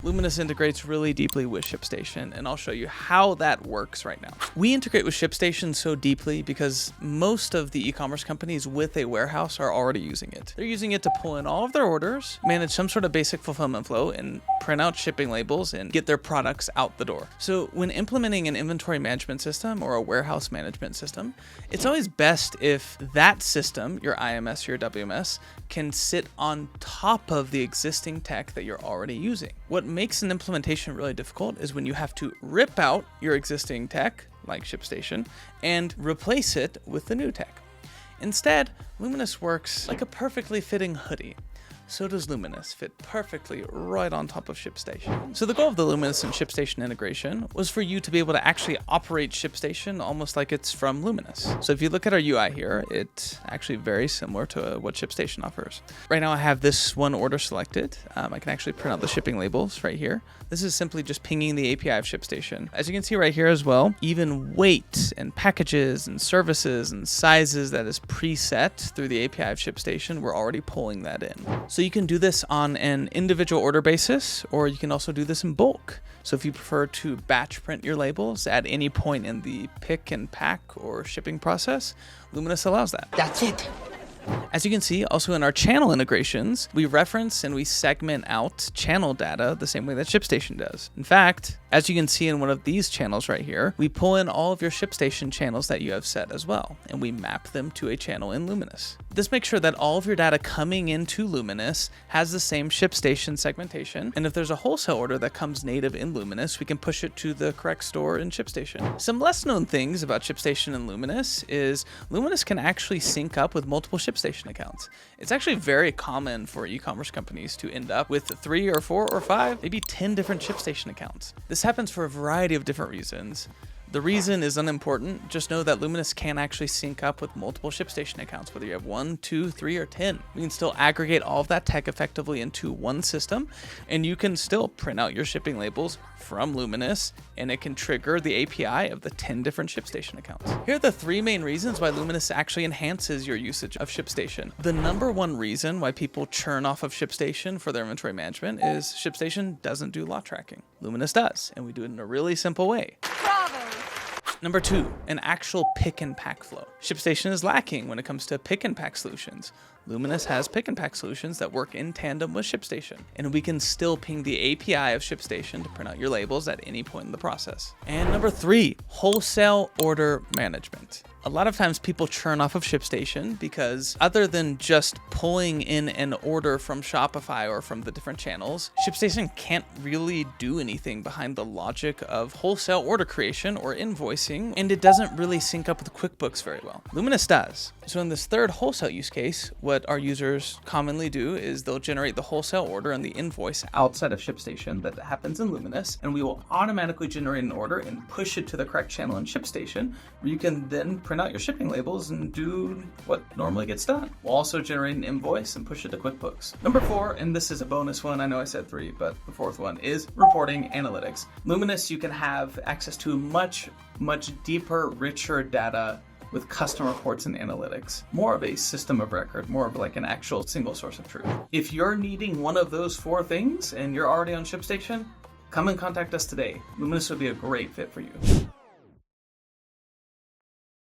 Luminous integrates really deeply with Shipstation, and I'll show you how that works right now. We integrate with Shipstation so deeply because most of the e-commerce companies with a warehouse are already using it. They're using it to pull in all of their orders, manage some sort of basic fulfillment flow, and print out shipping labels and get their products out the door. So when implementing an inventory management system or a warehouse management system, it's always best if that system, your IMS or your WMS, can sit on top of the existing tech that you're already using. What makes an implementation really difficult is when you have to rip out your existing tech, like Shipstation, and replace it with the new tech. Instead, Luminous works like a perfectly fitting hoodie. So does Luminous fit perfectly right on top of Shipstation. So the goal of the Luminous and Shipstation integration was for you to be able to actually operate Shipstation almost like it's from Luminous. So if you look at our UI here, it's actually very similar to what Shipstation offers. Right now I have this one order selected. I can actually print out the shipping labels right here. This is simply just pinging the API of Shipstation. As you can see right here as well, even weight and packages and services and sizes that is preset through the API of Shipstation, we're already pulling that in. So you can do this on an individual order basis, or you can also do this in bulk. So if you prefer to batch print your labels at any point in the pick and pack or shipping process, Luminous allows that. That's it. As you can see, also in our channel integrations, we reference and we segment out channel data the same way that Shipstation does. In fact, as you can see in one of these channels right here, we pull in all of your Shipstation channels that you have set as well, and we map them to a channel in Luminous. This makes sure that all of your data coming into Luminous has the same Shipstation segmentation, and if there's a wholesale order that comes native in Luminous, we can push it to the correct store in Shipstation. Some less known things about Shipstation and Luminous is Luminous can actually sync up with multiple Shipstation accounts. It's actually very common for e-commerce companies to end up with 3 or 4 or 5, maybe 10 different Shipstation accounts. This happens for a variety of different reasons. The reason is unimportant. Just know that Luminous can actually sync up with multiple Shipstation accounts, whether you have 1, 2, 3, or 10. We can still aggregate all of that tech effectively into one system, and you can still print out your shipping labels from Luminous, and it can trigger the API of the 10 different Shipstation accounts. Here are the 3 main reasons why Luminous actually enhances your usage of Shipstation. The number 1 reason why people churn off of Shipstation for their inventory management is Shipstation doesn't do lot tracking. Luminous does, and we do it in a really simple way. Number 2, an actual pick and pack flow. Shipstation is lacking when it comes to pick and pack solutions. Luminous has pick and pack solutions that work in tandem with Shipstation, and we can still ping the API of Shipstation to print out your labels at any point in the process. And number 3, wholesale order management. A lot of times people churn off of Shipstation because other than just pulling in an order from Shopify or from the different channels, Shipstation can't really do anything behind the logic of wholesale order creation or invoicing, and it doesn't really sync up with QuickBooks very well. Luminous does. So in this third wholesale use case, what our users commonly do is they'll generate the wholesale order and the invoice outside of Shipstation that happens in Luminous, and we will automatically generate an order and push it to the correct channel in Shipstation, where you can then print out your shipping labels and do what normally gets done. We'll also generate an invoice and push it to QuickBooks. Number 4, and this is a bonus one, I know I said 3, but the 4th one is reporting analytics. Luminous, you can have access to much deeper, richer data with custom reports and analytics. More of a system of record, more of like an actual single source of truth. If you're needing one of those 4 things and you're already on Shipstation, come and contact us today. Luminous would be a great fit for you.